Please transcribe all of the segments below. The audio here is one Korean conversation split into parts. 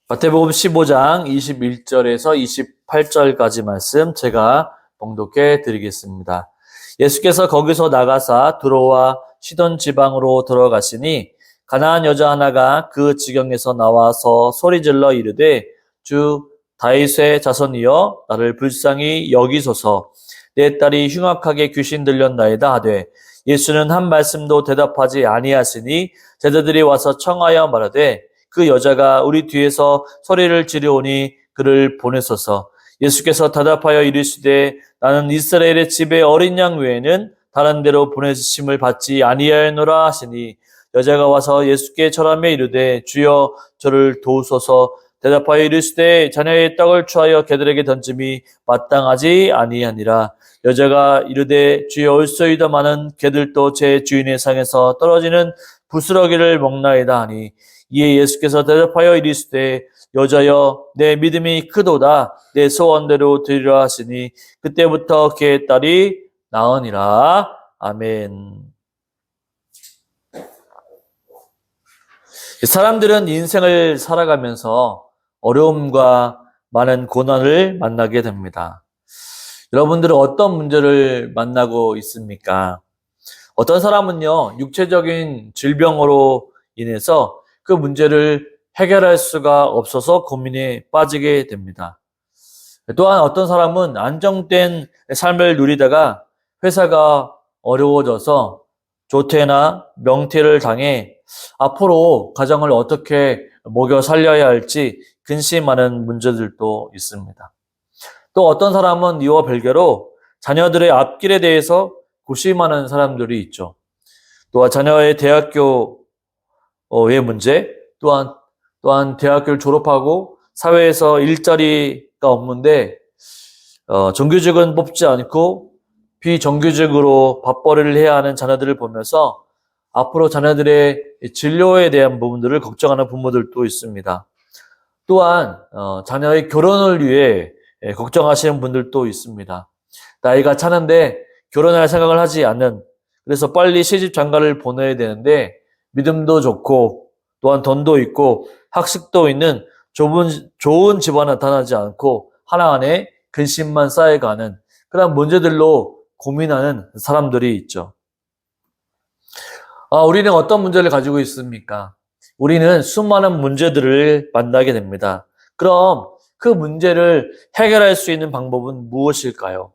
마태복음 15장 21절에서 28절까지 말씀 제가 봉독해 드리겠습니다. 예수께서 거기서 나가사 두로와 시돈 지방으로 들어가시니 가나안 여자 하나가 그 지경에서 나와서 소리질러 이르되 주 다윗의 자손이여 나를 불쌍히 여기소서. 내 딸이 흉악하게 귀신 들렸나이다 하되 예수는 한 말씀도 대답하지 아니하시니 제자들이 와서 청하여 말하되 그 여자가 우리 뒤에서 소리를 지르오니 그를 보내소서. 예수께서 대답하여 이르시되 나는 이스라엘의 집에 어린 양 외에는 다른 데로 보내심을 받지 아니하였노라 하시니 여자가 와서 예수께 절하며 이르되 주여 저를 도우소서. 대답하여 이르시되 자녀의 떡을 취하여 개들에게 던짐이 마땅하지 아니하니라. 여자가 이르되 주여 올소이다마는 개들도 제 주인의 상에서 떨어지는 부스러기를 먹나이다 하니 이에 예수께서 대답하여 이르시되 여자여 내 믿음이 크도다 내 소원대로 되리라 하시니 그때부터 그의 딸이 나으니라. 아멘. 사람들은 인생을 살아가면서 어려움과 많은 고난을 만나게 됩니다. 여러분들은 어떤 문제를 만나고 있습니까? 어떤 사람은요, 육체적인 질병으로 인해서 그 문제를 해결할 수가 없어서 고민에 빠지게 됩니다. 또한 어떤 사람은 안정된 삶을 누리다가 회사가 어려워져서 조퇴나 명퇴를 당해 앞으로 가정을 어떻게 먹여 살려야 할지 근심하는 문제들도 있습니다. 또 어떤 사람은 이와 별개로 자녀들의 앞길에 대해서 고심하는 사람들이 있죠. 또한 자녀의 대학교의 문제, 또한 대학교를 졸업하고 사회에서 일자리가 없는데 정규직은 뽑지 않고 비정규직으로 밥벌이를 해야 하는 자녀들을 보면서 앞으로 자녀들의 진로에 대한 부분들을 걱정하는 부모들도 있습니다. 또한 자녀의 결혼을 위해 걱정하시는 분들도 있습니다. 나이가 차는데 결혼할 생각을 하지 않는, 그래서 빨리 시집 장가를 보내야 되는데 믿음도 좋고 또한 돈도 있고 학식도 있는 좋은 집안 나타나지 않고 하나하나의 근심만 쌓여가는 그런 문제들로 고민하는 사람들이 있죠. 우리는 어떤 문제를 가지고 있습니까? 우리는 수많은 문제들을 만나게 됩니다. 그럼 그 문제를 해결할 수 있는 방법은 무엇일까요?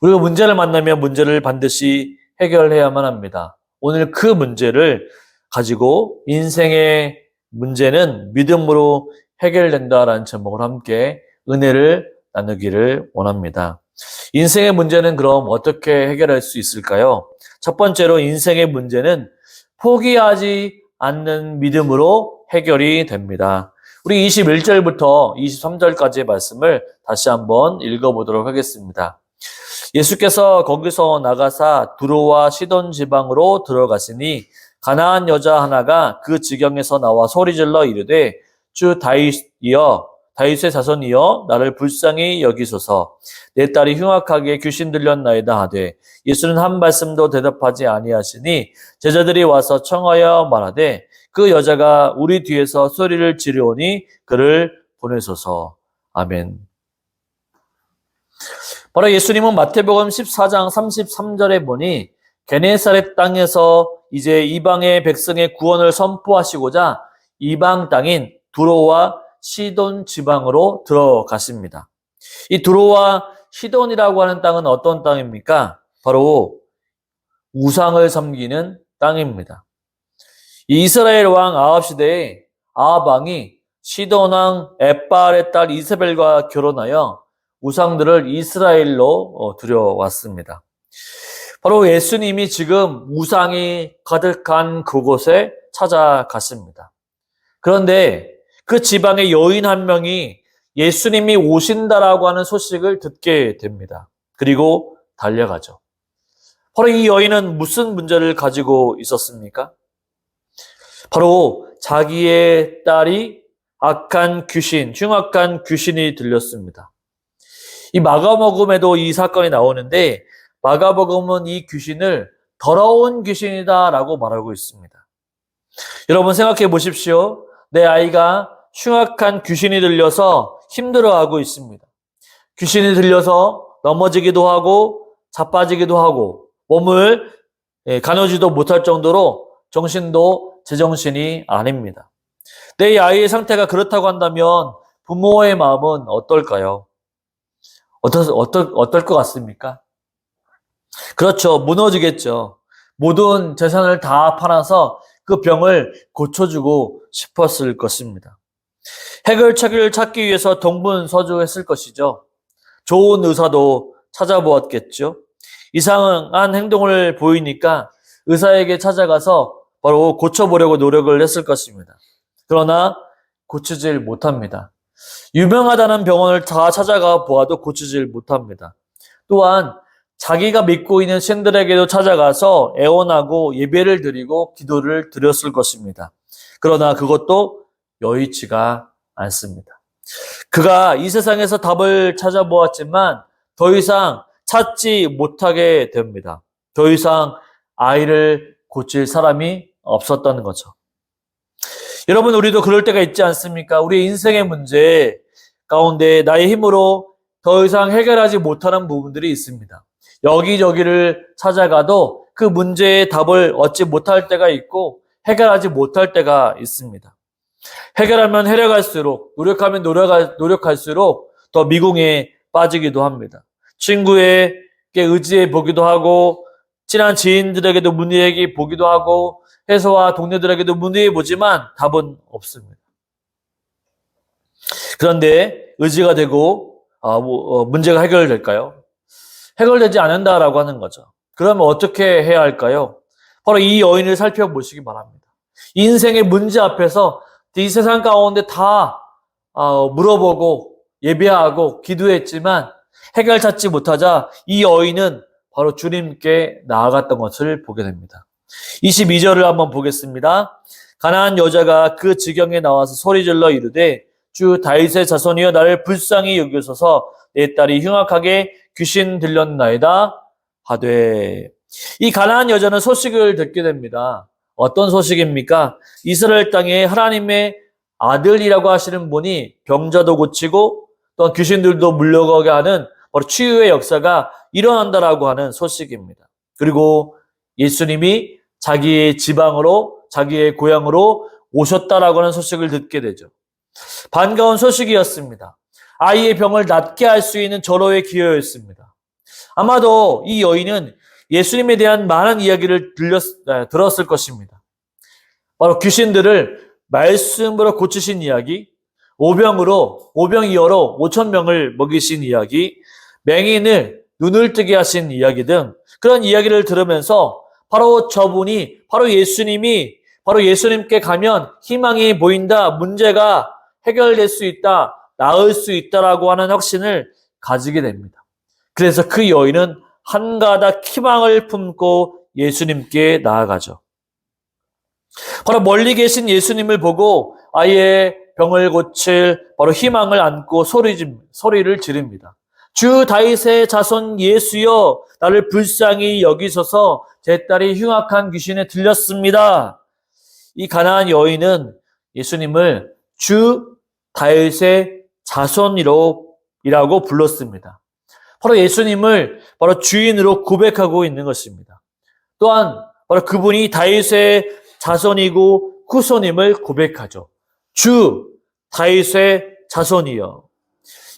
우리가 문제를 만나면 문제를 반드시 해결해야만 합니다. 오늘 그 문제를 가지고 인생의 문제는 믿음으로 해결된다라는 제목으로 함께 은혜를 나누기를 원합니다. 인생의 문제는 그럼 어떻게 해결할 수 있을까요? 첫 번째로 인생의 문제는 포기하지 않는 믿음으로 해결이 됩니다. 우리 21절부터 23절까지의 말씀을 다시 한번 읽어보도록 하겠습니다. 예수께서 거기서 나가사 두로와 시돈 지방으로 들어가시니 가나안 여자 하나가 그 지경에서 나와 소리질러 이르되 주 다윗의 자손이여 나를 불쌍히 여기소서. 내 딸이 흉악하게 귀신 들렸나이다 하되 예수는 한 말씀도 대답하지 아니하시니 제자들이 와서 청하여 말하되 그 여자가 우리 뒤에서 소리를 지르오니 그를 보내소서. 아멘. 바로 예수님은 마태복음 14장 33절에 보니 게네사렛 땅에서 이제 이방의 백성의 구원을 선포하시고자 이방 땅인 두로와 시돈 지방으로 들어가십니다. 이 두로와 시돈이라고 하는 땅은 어떤 땅입니까? 바로 우상을 섬기는 땅입니다. 이스라엘 왕 아합 시대에 아합 왕이 시돈 왕 엣발의 딸 이세벨과 결혼하여 우상들을 이스라엘로 들여왔습니다. 바로 예수님이 지금 우상이 가득한 그곳에 찾아갔습니다. 그런데 그 지방의 여인 한 명이 예수님이 오신다라고 하는 소식을 듣게 됩니다. 그리고 달려가죠. 바로 이 여인은 무슨 문제를 가지고 있었습니까? 바로 자기의 딸이 흉악한 귀신이 들렸습니다. 이 마가복음에도 이 사건이 나오는데 마가복음은 이 귀신을 더러운 귀신이다라고 말하고 있습니다. 여러분 생각해 보십시오. 내 아이가 흉악한 귀신이 들려서 힘들어하고 있습니다. 귀신이 들려서 넘어지기도 하고 자빠지기도 하고 몸을 가누지도 못할 정도로 정신도 제정신이 아닙니다. 내 아이의 상태가 그렇다고 한다면 부모의 마음은 어떨까요? 어떨 것 같습니까? 그렇죠. 무너지겠죠. 모든 재산을 다 팔아서 그 병을 고쳐주고 싶었을 것입니다. 해결책을 찾기 위해서 동분서주했을 것이죠. 좋은 의사도 찾아보았겠죠. 이상한 행동을 보이니까 의사에게 찾아가서 바로 고쳐보려고 노력을 했을 것입니다. 그러나 고치질 못합니다. 유명하다는 병원을 다 찾아가 보아도 고치질 못합니다. 또한 자기가 믿고 있는 신들에게도 찾아가서 애원하고 예배를 드리고 기도를 드렸을 것입니다. 그러나 그것도 여의치가 않습니다. 그가 이 세상에서 답을 찾아보았지만 더 이상 찾지 못하게 됩니다. 더 이상 아이를 고칠 사람이 없었다는 거죠. 여러분, 우리도 그럴 때가 있지 않습니까? 우리 인생의 문제 가운데 나의 힘으로 더 이상 해결하지 못하는 부분들이 있습니다. 여기저기를 찾아가도 그 문제의 답을 얻지 못할 때가 있고 해결하지 못할 때가 있습니다. 해결하면 해결할수록, 노력하면 노력할수록 더 미궁에 빠지기도 합니다. 친구에게 의지해 보기도 하고 친한 지인들에게도 문의해 보기도 하고 회사와 동료들에게도 문의해 보지만 답은 없습니다. 그런데 의지가 되고 문제가 해결될까요? 해결되지 않는다라고 하는 거죠. 그러면 어떻게 해야 할까요? 바로 이 여인을 살펴보시기 바랍니다. 인생의 문제 앞에서 이 세상 가운데 다 물어보고 예배하고 기도했지만 해결 찾지 못하자 이 여인은 바로 주님께 나아갔던 것을 보게 됩니다. 22절을 한번 보겠습니다. 가나안 여자가 그 지경에 나와서 소리질러 이르되 주 다윗의 자손이여 나를 불쌍히 여기소서 내 딸이 흉악하게 귀신 들렸나이다 하되. 이 가나안 여자는 소식을 듣게 됩니다. 어떤 소식입니까? 이스라엘 땅에 하나님의 아들이라고 하시는 분이 병자도 고치고 또 귀신들도 물러가게 하는 바로 치유의 역사가 일어난다라고 하는 소식입니다. 그리고 예수님이 자기의 지방으로 자기의 고향으로 오셨다라고 하는 소식을 듣게 되죠. 반가운 소식이었습니다. 아이의 병을 낫게 할 수 있는 절호의 기회였습니다. 아마도 이 여인은 예수님에 대한 많은 이야기를 들었을 것입니다. 바로 귀신들을 말씀으로 고치신 이야기, 오병이어로 5,000명을 먹이신 이야기, 맹인을 눈을 뜨게 하신 이야기 등 그런 이야기를 들으면서 바로 저분이, 바로 예수님이, 바로 예수님께 가면 희망이 보인다, 문제가 해결될 수 있다, 나을 수 있다라고 하는 확신을 가지게 됩니다. 그래서 그 여인은 한 가닥 희망을 품고 예수님께 나아가죠. 바로 멀리 계신 예수님을 보고 아이의 병을 고칠 바로 희망을 안고 소리를 지릅니다. 주 다윗의 자손 예수여 나를 불쌍히 여기소서 제 딸이 흉악한 귀신에 들렸습니다. 이 가나안 여인은 예수님을 주 다윗의 자손이라고 불렀습니다. 바로 예수님을 바로 주인으로 고백하고 있는 것입니다. 또한 바로 그분이 다윗의 자손이고 후손임을 고백하죠. 주 다윗의 자손이여.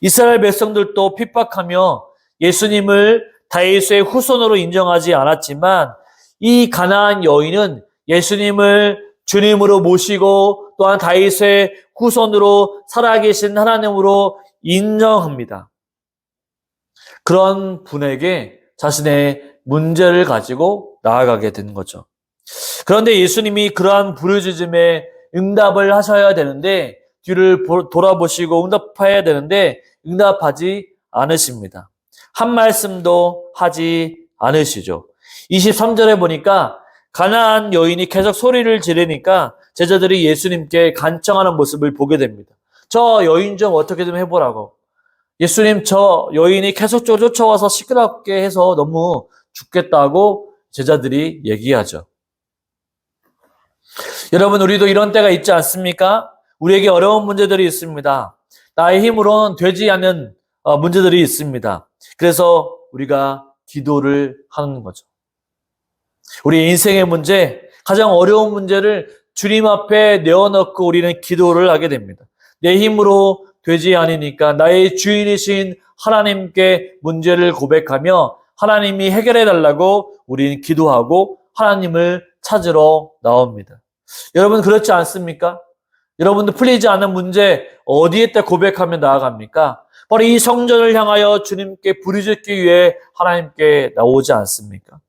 이스라엘 백성들도 핍박하며 예수님을 다윗의 후손으로 인정하지 않았지만 이 가나안 여인은 예수님을 주님으로 모시고 또한 다윗의 후손으로 살아계신 하나님으로 인정합니다. 그런 분에게 자신의 문제를 가지고 나아가게 된 거죠. 그런데 예수님이 그러한 부르짖음에 응답을 하셔야 되는데 뒤를 돌아보시고 응답해야 되는데 응답하지 않으십니다. 한 말씀도 하지 않으시죠. 23절에 보니까 가나안 여인이 계속 소리를 지르니까 제자들이 예수님께 간청하는 모습을 보게 됩니다. 저 여인 좀 어떻게 좀 해보라고. 예수님, 저 여인이 계속 쫓아와서 시끄럽게 해서 너무 죽겠다고 제자들이 얘기하죠. 여러분, 우리도 이런 때가 있지 않습니까? 우리에게 어려운 문제들이 있습니다. 나의 힘으로는 되지 않는 문제들이 있습니다. 그래서 우리가 기도를 하는 거죠. 우리 인생의 문제, 가장 어려운 문제를 주님 앞에 내어놓고 우리는 기도를 하게 됩니다. 내 힘으로 되지 않으니까 나의 주인이신 하나님께 문제를 고백하며 하나님이 해결해 달라고 우리는 기도하고 하나님을 찾으러 나옵니다. 여러분 그렇지 않습니까? 여러분도 풀리지 않는 문제 어디에다 고백하며 나아갑니까? 바로 이 성전을 향하여 주님께 부르짖기 위해 하나님께 나오지 않습니까?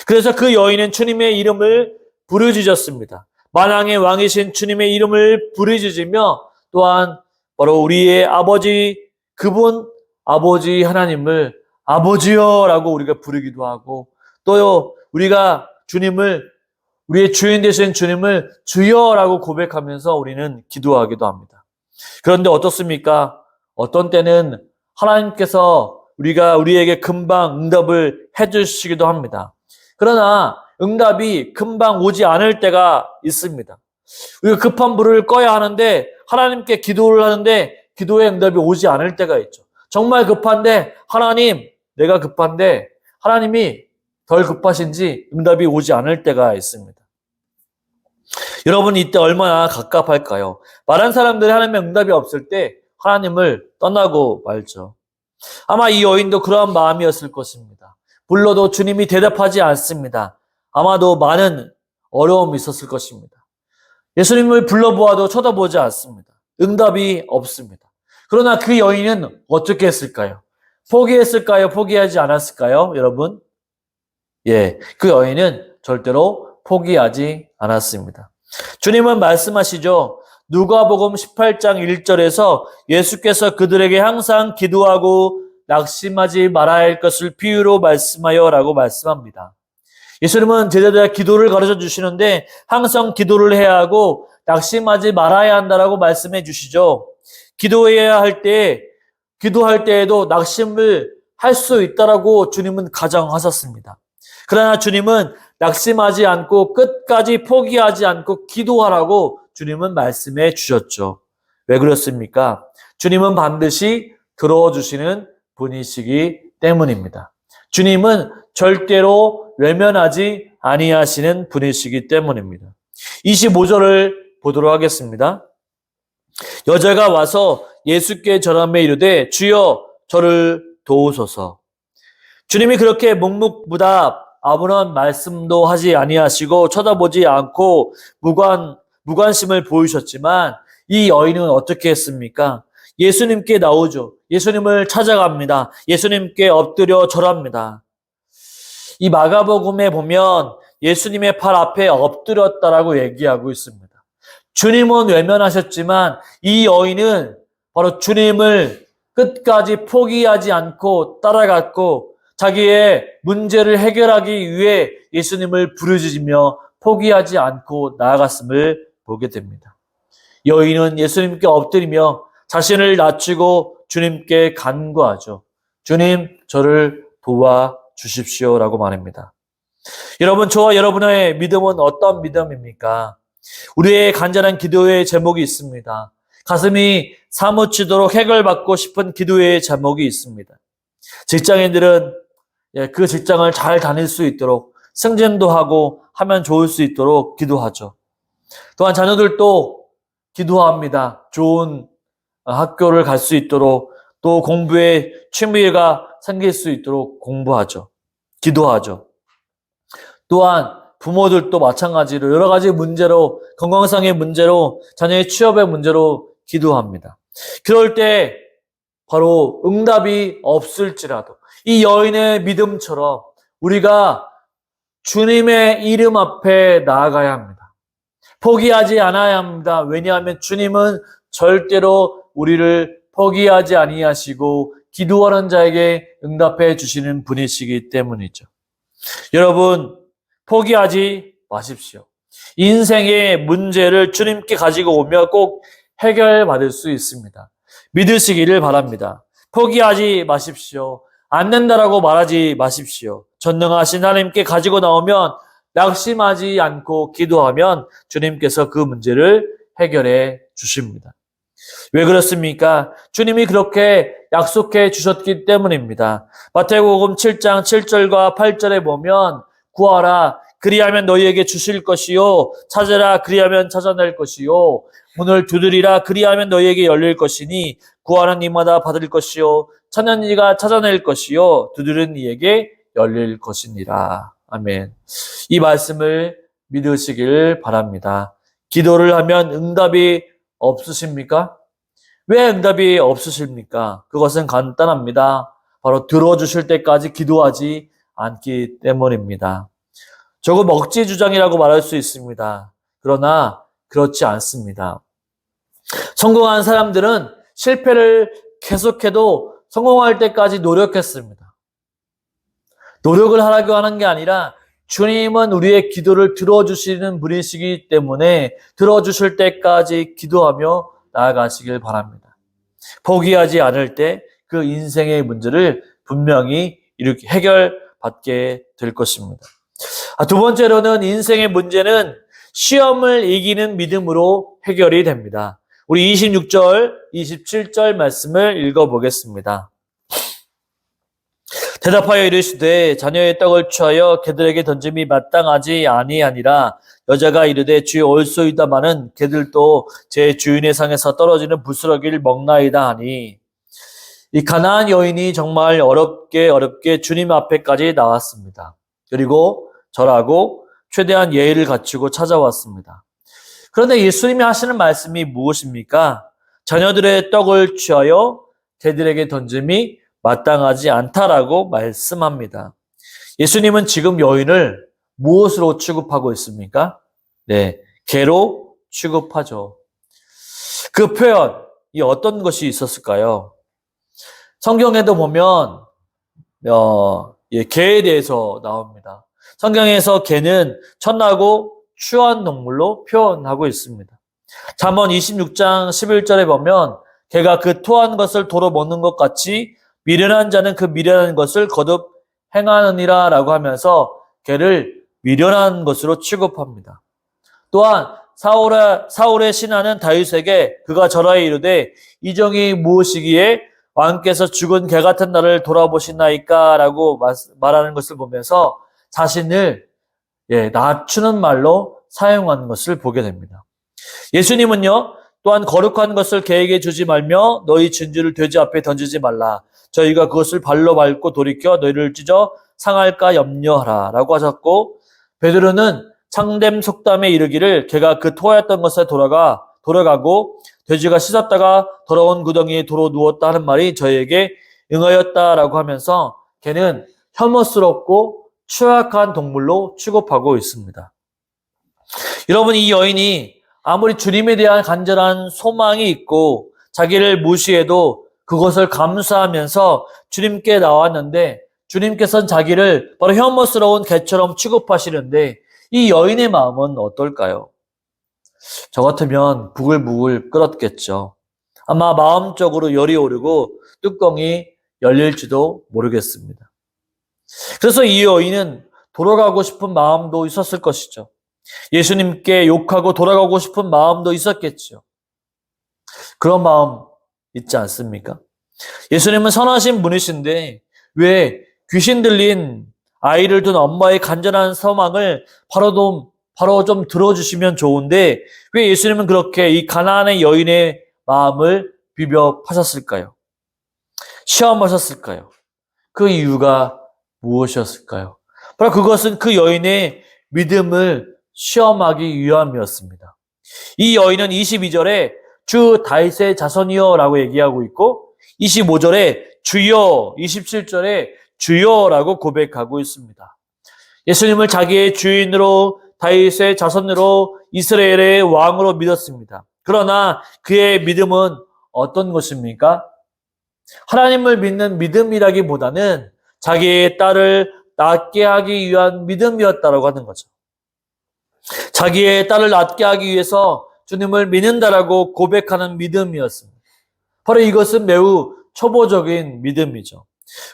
그래서 그 여인은 주님의 이름을 부르짖었습니다. 만왕의 왕이신 주님의 이름을 부르짖으며 또한 바로 우리의 아버지, 그분 아버지 하나님을 아버지여라고 우리가 부르기도 하고 또 우리가 주님을 우리의 주인 되신 주님을 주여라고 고백하면서 우리는 기도하기도 합니다. 그런데 어떻습니까? 어떤 때는 하나님께서 우리에게 금방 응답을 해주시기도 합니다. 그러나 응답이 금방 오지 않을 때가 있습니다. 우리가 급한 불을 꺼야 하는데 하나님께 기도를 하는데 기도의 응답이 오지 않을 때가 있죠. 정말 급한데 하나님, 내가 급한데 하나님이 덜 급하신지 응답이 오지 않을 때가 있습니다. 여러분 이때 얼마나 갑갑할까요? 많은 사람들이 하나님의 응답이 없을 때 하나님을 떠나고 말죠. 아마 이 여인도 그러한 마음이었을 것입니다. 불러도 주님이 대답하지 않습니다. 아마도 많은 어려움이 있었을 것입니다. 예수님을 불러보아도 쳐다보지 않습니다. 응답이 없습니다. 그러나 그 여인은 어떻게 했을까요? 포기했을까요? 포기하지 않았을까요? 여러분? 그 여인은 절대로 포기하지 않았습니다. 주님은 말씀하시죠. 누가복음 18장 1절에서 예수께서 그들에게 항상 기도하고 낙심하지 말아야 할 것을 비유로 말씀하여 라고 말씀합니다. 예수님은 제자들에게 기도를 가르쳐 주시는데 항상 기도를 해야 하고 낙심하지 말아야 한다라고 말씀해 주시죠. 기도할 때에도 낙심을 할 수 있다라고 주님은 가정하셨습니다. 그러나 주님은 낙심하지 않고 끝까지 포기하지 않고 기도하라고 주님은 말씀해 주셨죠. 왜 그렇습니까? 주님은 반드시 들어주시는 분이시기 때문입니다. 주님은 절대로 외면하지 아니하시는 분이시기 때문입니다. 25절을 보도록 하겠습니다. 여자가 와서 예수께 절하며 이르되 주여 저를 도우소서. 주님이 그렇게 묵묵부답 아무런 말씀도 하지 아니하시고 쳐다보지 않고 무관심을 보이셨지만 이 여인은 어떻게 했습니까? 예수님께 나오죠. 예수님을 찾아갑니다. 예수님께 엎드려 절합니다. 이 마가복음에 보면 예수님의 팔 앞에 엎드렸다라고 얘기하고 있습니다. 주님은 외면하셨지만 이 여인은 바로 주님을 끝까지 포기하지 않고 따라갔고 자기의 문제를 해결하기 위해 예수님을 부르짖으며 포기하지 않고 나아갔음을 보게 됩니다. 여인은 예수님께 엎드리며 자신을 낮추고 주님께 간구하죠. 주님, 저를 도와주십시오라고 말합니다. 여러분, 저와 여러분의 믿음은 어떤 믿음입니까? 우리의 간절한 기도의 제목이 있습니다. 가슴이 사무치도록 해결받고 싶은 기도의 제목이 있습니다. 직장인들은 그 직장을 잘 다닐 수 있도록 승진도 하고 하면 좋을 수 있도록 기도하죠. 또한 자녀들도 기도합니다. 좋은 학교를 갈 수 있도록 또 공부에 취미가 생길 수 있도록 공부하죠. 기도하죠. 또한 부모들도 마찬가지로 여러 가지 문제로 건강상의 문제로 자녀의 취업의 문제로 기도합니다. 그럴 때 바로 응답이 없을지라도 이 여인의 믿음처럼 우리가 주님의 이름 앞에 나아가야 합니다. 포기하지 않아야 합니다. 왜냐하면 주님은 절대로 우리를 포기하지 아니하시고 기도하는 자에게 응답해 주시는 분이시기 때문이죠. 여러분, 포기하지 마십시오. 인생의 문제를 주님께 가지고 오며 꼭 해결받을 수 있습니다. 믿으시기를 바랍니다. 포기하지 마십시오. 안 된다라고 말하지 마십시오. 전능하신 하나님께 가지고 나오면 낙심하지 않고 기도하면 주님께서 그 문제를 해결해 주십니다. 왜 그렇습니까? 주님이 그렇게 약속해 주셨기 때문입니다. 마태복음 7장 7절과 8절에 보면 구하라 그리하면 너희에게 주실 것이요 찾으라 그리하면 찾아낼 것이요 문을 두드리라 그리하면 너희에게 열릴 것이니 구하는 이마다 받을 것이요 찾는 이가 찾아낼 것이요 두드리는 이에게 열릴 것이니라. 아멘. 이 말씀을 믿으시길 바랍니다. 기도를 하면 응답이 없으십니까? 왜 응답이 없으십니까? 그것은 간단합니다. 바로 들어주실 때까지 기도하지 않기 때문입니다. 조금 억지 주장이라고 말할 수 있습니다. 그러나 그렇지 않습니다. 성공한 사람들은 실패를 계속해도 성공할 때까지 노력했습니다. 노력을 하라고 하는 게 아니라 주님은 우리의 기도를 들어주시는 분이시기 때문에 들어주실 때까지 기도하며 나아가시길 바랍니다. 포기하지 않을 때 그 인생의 문제를 분명히 이렇게 해결받게 될 것입니다. 두 번째로는 인생의 문제는 시험을 이기는 믿음으로 해결이 됩니다. 우리 26절, 27절 말씀을 읽어보겠습니다. 대답하여 이르시되 자녀의 떡을 취하여 개들에게 던짐이 마땅하지 아니하니라. 여자가 이르되 주여 옳소이다마는 개들도 제 주인의 상에서 떨어지는 부스러기를 먹나이다 하니. 이 가나안 여인이 정말 어렵게 주님 앞에까지 나왔습니다. 그리고 절하고 최대한 예의를 갖추고 찾아왔습니다. 그런데 예수님이 하시는 말씀이 무엇입니까? 자녀들의 떡을 취하여 개들에게 던짐이 마땅하지 않다라고 말씀합니다. 예수님은 지금 여인을 무엇으로 취급하고 있습니까? 네, 개로 취급하죠. 그 표현이 어떤 것이 있었을까요? 성경에도 보면 개에 대해서 나옵니다. 성경에서 개는 천하고 추한 동물로 표현하고 있습니다. 잠언 26장 11절에 보면 개가 그 토한 것을 도로 먹는 것 같이 미련한 자는 그 미련한 것을 거듭 행하느니라 라고 하면서 개를 미련한 것으로 취급합니다. 또한 사울의 신하는 다윗에게 그가 절하여 이르되 이 정이 무엇이기에 왕께서 죽은 개 같은 나를 돌아보시나이까 라고 말하는 것을 보면서 자신을 낮추는 말로 사용하는 것을 보게 됩니다. 예수님은요 또한 거룩한 것을 개에게 주지 말며 너희 진주를 돼지 앞에 던지지 말라. 저희가 그것을 발로 밟고 돌이켜 너희를 찢어 상할까 염려하라 라고 하셨고, 베드로는 참된 속담에 이르기를 개가 그 토하였던 것에 돌아가고 돼지가 씻었다가 더러운 구덩이에 도로 누웠다 하는 말이 저희에게 응하였다라고 하면서 개는 혐오스럽고 추악한 동물로 취급하고 있습니다. 여러분, 이 여인이 아무리 주님에 대한 간절한 소망이 있고 자기를 무시해도 그것을 감수하면서 주님께 나왔는데 주님께서는 자기를 바로 혐오스러운 개처럼 취급하시는데 이 여인의 마음은 어떨까요? 저 같으면 부글부글 끓었겠죠. 아마 마음적으로 열이 오르고 뚜껑이 열릴지도 모르겠습니다. 그래서 이 여인은 돌아가고 싶은 마음도 있었을 것이죠. 예수님께 욕하고 돌아가고 싶은 마음도 있었겠죠. 그런 마음 있지 않습니까? 예수님은 선하신 분이신데 왜 귀신 들린 아이를 둔 엄마의 간절한 소망을 바로 좀 들어주시면 좋은데 왜 예수님은 그렇게 이 가나안의 여인의 마음을 비벼 파셨을까요? 시험하셨을까요? 그 이유가 무엇이었을까요? 바로 그것은 그 여인의 믿음을 시험하기 위함이었습니다. 이 여인은 22절에 주 다윗의 자손이여 라고 얘기하고 있고 25절에 주여, 27절에 주여라고 고백하고 있습니다. 예수님을 자기의 주인으로 다윗의 자손으로 이스라엘의 왕으로 믿었습니다. 그러나 그의 믿음은 어떤 것입니까? 하나님을 믿는 믿음이라기보다는 자기의 딸을 낳게 하기 위한 믿음이었다라고 하는 거죠. 자기의 딸을 낳게 하기 위해서 주님을 믿는다라고 고백하는 믿음이었습니다. 바로 이것은 매우 초보적인 믿음이죠.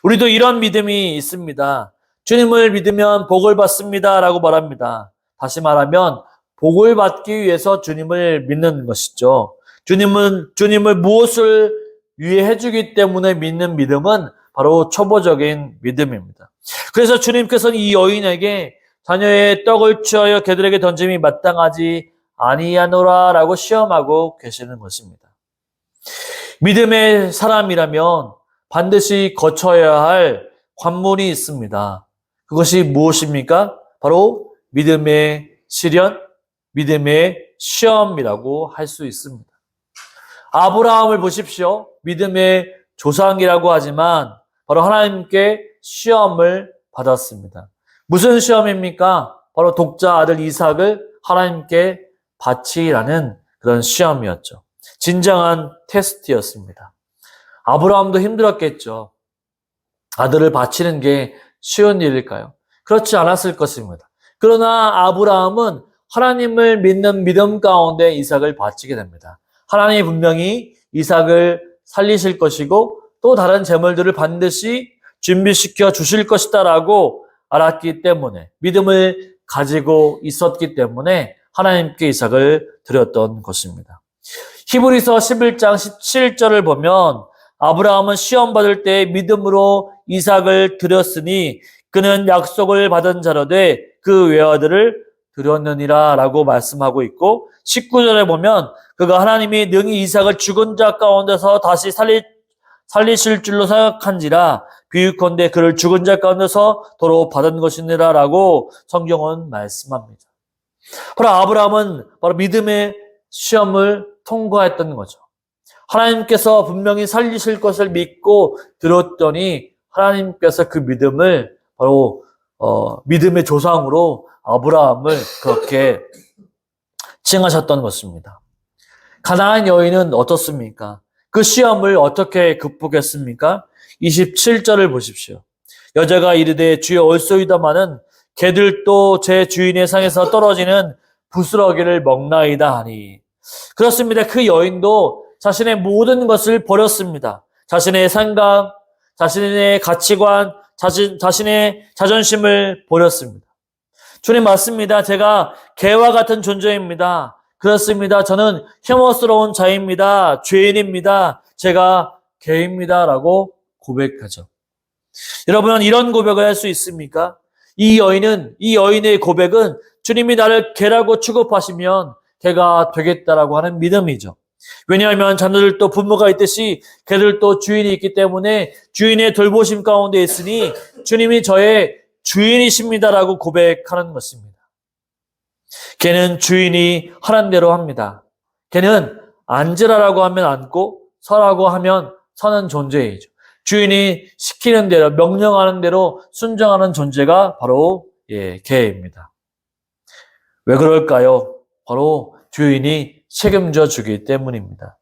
우리도 이런 믿음이 있습니다. 주님을 믿으면 복을 받습니다 라고 말합니다. 다시 말하면 복을 받기 위해서 주님을 믿는 것이죠. 주님을 무엇을 위해 해주기 때문에 믿는 믿음은 바로 초보적인 믿음입니다. 그래서 주님께서는 이 여인에게 자녀의 떡을 취하여 그들에게 던짐이 마땅하지 아니하노라 라고 시험하고 계시는 것입니다. 믿음의 사람이라면 반드시 거쳐야 할 관문이 있습니다. 그것이 무엇입니까? 바로 믿음의 시련, 믿음의 시험이라고 할 수 있습니다. 아브라함을 보십시오. 믿음의 조상이라고 하지만 바로 하나님께 시험을 받았습니다. 무슨 시험입니까? 바로 독자 아들 이삭을 하나님께 바치라는 그런 시험이었죠. 진정한 테스트였습니다. 아브라함도 힘들었겠죠. 아들을 바치는 게 쉬운 일일까요? 그렇지 않았을 것입니다. 그러나 아브라함은 하나님을 믿는 믿음 가운데 이삭을 바치게 됩니다. 하나님이 분명히 이삭을 살리실 것이고 또 다른 재물들을 반드시 준비시켜 주실 것이다라고 알았기 때문에 믿음을 가지고 있었기 때문에 하나님께 이삭을 드렸던 것입니다. 히브리서 11장 17절을 보면 아브라함은 시험 받을 때 믿음으로 이삭을 드렸으니 그는 약속을 받은 자로 돼 그 외아들을 드렸느니라 라고 말씀하고 있고 19절에 보면 그가 하나님이 능히 이삭을 죽은 자 가운데서 다시 살리실 줄로 생각한지라 비유컨대 그를 죽은 자 가운데서 도로 받은 것이니라 라고 성경은 말씀합니다. 바로 아브라함은 바로 믿음의 시험을 통과했던 거죠. 하나님께서 분명히 살리실 것을 믿고 들었더니 하나님께서 그 믿음을 바로 믿음의 조상으로 아브라함을 그렇게 칭하셨던 것입니다. 가나안 여인은 어떻습니까? 그 시험을 어떻게 극복했습니까? 27절을 보십시오. 여자가 이르되 주여 올소이다마는 개들도 제 주인의 상에서 떨어지는 부스러기를 먹나이다 하니. 그렇습니다. 그 여인도 자신의 모든 것을 버렸습니다. 자신의 생각, 자신의 가치관, 자신의 자존심을 버렸습니다. 주님 맞습니다. 제가 개와 같은 존재입니다. 그렇습니다. 저는 혐오스러운 자입니다. 죄인입니다. 제가 개입니다. 라고 고백하죠. 여러분은 이런 고백을 할 수 있습니까? 이 여인의 고백은 주님이 나를 개라고 취급하시면 개가 되겠다라고 하는 믿음이죠. 왜냐하면 자녀들도 부모가 있듯이 개들도 주인이 있기 때문에 주인의 돌보심 가운데 있으니 주님이 저의 주인이십니다라고 고백하는 것입니다. 개는 주인이 하란 대로 합니다. 개는 앉으라라고 하면 앉고 서라고 하면 서는 존재이죠. 주인이 시키는 대로 명령하는 대로 순종하는 존재가 바로 개입니다. 왜 그럴까요? 바로 주인이 책임져 주기 때문입니다.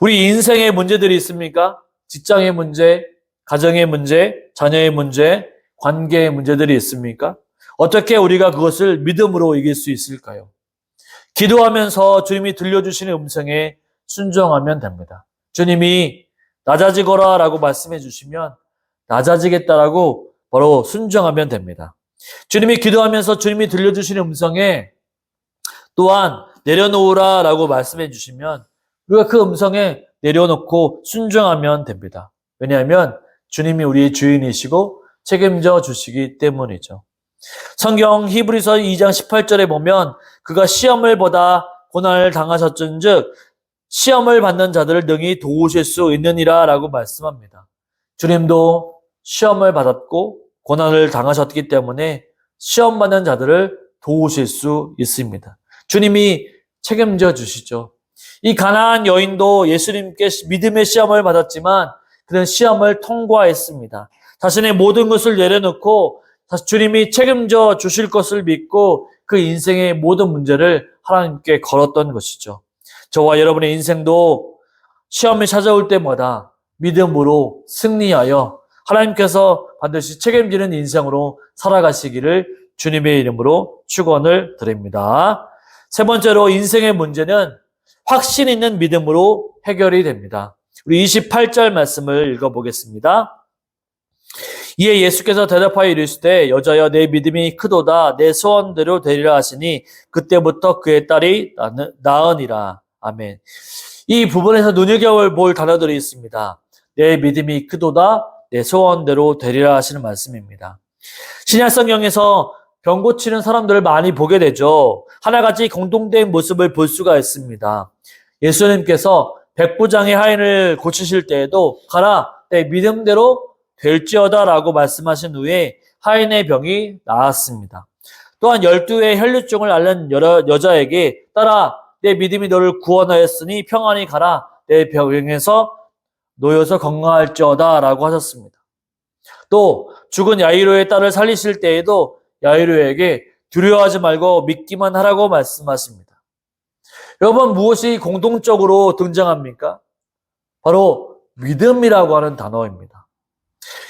우리 인생의 문제들이 있습니까? 직장의 문제, 가정의 문제, 자녀의 문제, 관계의 문제들이 있습니까? 어떻게 우리가 그것을 믿음으로 이길 수 있을까요? 기도하면서 주님이 들려주시는 음성에 순종하면 됩니다. 주님이 낮아지거라 라고 말씀해 주시면 낮아지겠다라고 바로 순종하면 됩니다. 주님이 기도하면서 주님이 들려주시는 음성에 또한 내려놓으라 라고 말씀해 주시면 우리가 그 음성에 내려놓고 순종하면 됩니다. 왜냐하면 주님이 우리의 주인이시고 책임져 주시기 때문이죠. 성경 히브리서 2장 18절에 보면 그가 시험을 보다 고난을 당하셨은즉 시험을 받는 자들을 능히 도우실 수 있느니라 라고 말씀합니다. 주님도 시험을 받았고 고난을 당하셨기 때문에 시험 받는 자들을 도우실 수 있습니다. 주님이 책임져 주시죠. 이 가나안 여인도 예수님께 믿음의 시험을 받았지만 그는 시험을 통과했습니다. 자신의 모든 것을 내려놓고 주님이 책임져 주실 것을 믿고 그 인생의 모든 문제를 하나님께 걸었던 것이죠. 저와 여러분의 인생도 시험이 찾아올 때마다 믿음으로 승리하여 하나님께서 반드시 책임지는 인생으로 살아가시기를 주님의 이름으로 축원을 드립니다. 세 번째로 인생의 문제는 확신 있는 믿음으로 해결이 됩니다. 우리 28절 말씀을 읽어보겠습니다. 이에 예수께서 대답하여 이르시되 여자여 내 믿음이 크도다 내 소원대로 되리라 하시니 그때부터 그의 딸이 나으니라. 아멘. 이 부분에서 눈여겨볼 단어들이 있습니다. 내 믿음이 크도다, 내 소원대로 되리라 하시는 말씀입니다. 신약 성경에서 병 고치는 사람들을 많이 보게 되죠. 하나같이 공동된 모습을 볼 수가 있습니다. 예수님께서 백부장의 하인을 고치실 때에도 가라, 내 믿음대로 될지어다 라고 말씀하신 후에 하인의 병이 나았습니다. 또한 12의 혈류증을 앓는 여자에게 따라 내 믿음이 너를 구원하였으니 평안히 가라, 내 병에서 놓여서 건강할지어다 라고 하셨습니다. 또 죽은 야이로의 딸을 살리실 때에도 야이로에게 두려워하지 말고 믿기만 하라고 말씀하십니다. 여러분, 무엇이 공동적으로 등장합니까? 바로 믿음이라고 하는 단어입니다.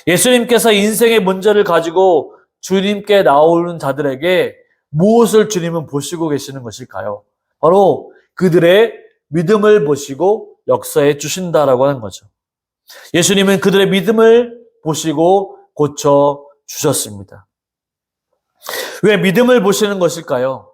예수님께서 인생의 문제를 가지고 주님께 나오는 자들에게 무엇을 주님은 보시고 계시는 것일까요? 바로 그들의 믿음을 보시고 역사해 주신다라고 하는 거죠. 예수님은 그들의 믿음을 보시고 고쳐 주셨습니다. 왜 믿음을 보시는 것일까요?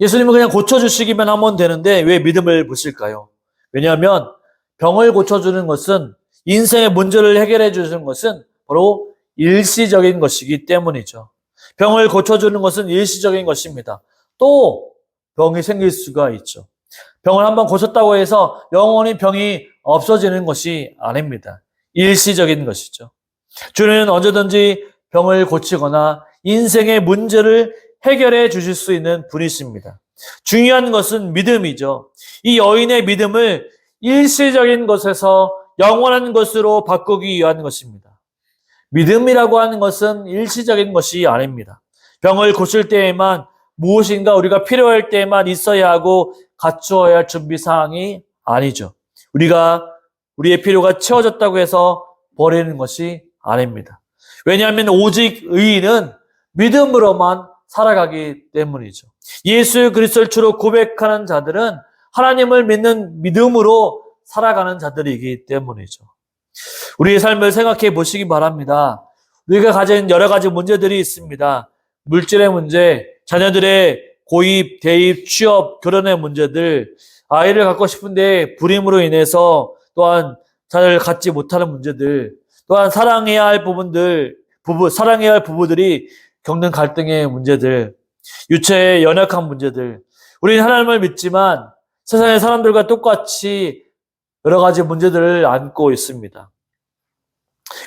예수님은 그냥 고쳐주시기만 하면 되는데 왜 믿음을 보실까요? 왜냐하면 병을 고쳐주는 것은, 인생의 문제를 해결해 주는 것은 바로 일시적인 것이기 때문이죠. 병을 고쳐주는 것은 일시적인 것입니다. 또 병이 생길 수가 있죠. 병을 한번 고쳤다고 해서 영원히 병이 없어지는 것이 아닙니다. 일시적인 것이죠. 주님은 언제든지 병을 고치거나 인생의 문제를 해결해 주실 수 있는 분이십니다. 중요한 것은 믿음이죠. 이 여인의 믿음을 일시적인 것에서 영원한 것으로 바꾸기 위한 것입니다. 믿음이라고 하는 것은 일시적인 것이 아닙니다. 병을 고칠 때에만, 무엇인가 우리가 필요할 때에만 있어야 하고 갖추어야 할 준비사항이 아니죠. 우리의 필요가 채워졌다고 해서 버리는 것이 아닙니다. 왜냐하면 오직 의인은 믿음으로만 살아가기 때문이죠. 예수 그리스도를 주로 고백하는 자들은 하나님을 믿는 믿음으로 살아가는 자들이기 때문이죠. 우리의 삶을 생각해 보시기 바랍니다. 우리가 가진 여러 가지 문제들이 있습니다. 물질의 문제, 자녀들의 고입, 대입, 취업, 결혼의 문제들, 아이를 갖고 싶은데 불임으로 인해서 또한 잘 갖지 못하는 문제들, 또한 사랑해야 할 사랑해야 할 부부들이 겪는 갈등의 문제들, 유체의 연약한 문제들. 우리는 하나님을 믿지만 세상의 사람들과 똑같이 여러 가지 문제들을 안고 있습니다.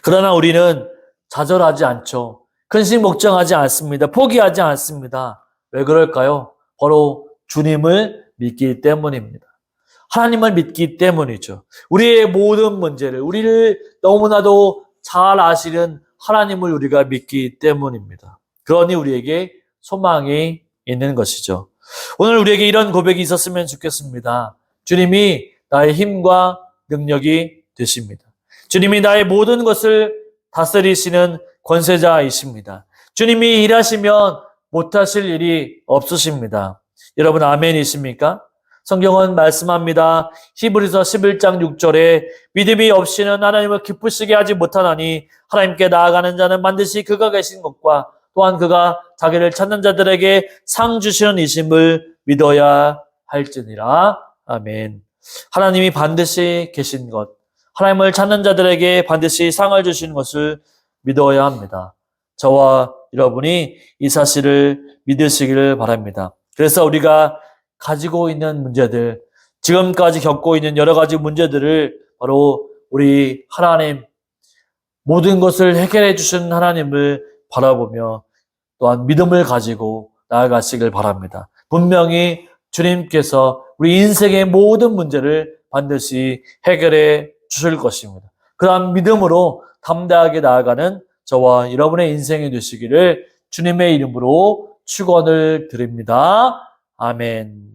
그러나 우리는 좌절하지 않죠. 근심 걱정하지 않습니다. 포기하지 않습니다. 왜 그럴까요? 바로 주님을 믿기 때문입니다. 하나님을 믿기 때문이죠. 우리의 모든 문제를, 우리를 너무나도 잘 아시는 하나님을 우리가 믿기 때문입니다. 그러니 우리에게 소망이 있는 것이죠. 오늘 우리에게 이런 고백이 있었으면 좋겠습니다. 주님이 나의 힘과 능력이 되십니다. 주님이 나의 모든 것을 다스리시는 권세자이십니다. 주님이 일하시면 못하실 일이 없으십니다. 여러분, 아멘이십니까? 성경은 말씀합니다. 히브리서 11장 6절에 믿음이 없이는 하나님을 기쁘시게 하지 못하나니 하나님께 나아가는 자는 반드시 그가 계신 것과 또한 그가 자기를 찾는 자들에게 상 주시는 이심을 믿어야 할지니라. 아멘. 하나님이 반드시 계신 것, 하나님을 찾는 자들에게 반드시 상을 주시는 것을 믿어야 합니다. 저와 여러분이 이 사실을 믿으시기를 바랍니다. 그래서 우리가 가지고 있는 문제들, 지금까지 겪고 있는 여러 가지 문제들을 바로 우리 하나님, 모든 것을 해결해 주신 하나님을 바라보며 또한 믿음을 가지고 나아가시길 바랍니다. 분명히 주님께서 우리 인생의 모든 문제를 반드시 해결해 주실 것입니다. 그러한 믿음으로 담대하게 나아가는 저와 여러분의 인생이 되시기를 주님의 이름으로 축원을 드립니다. 아멘.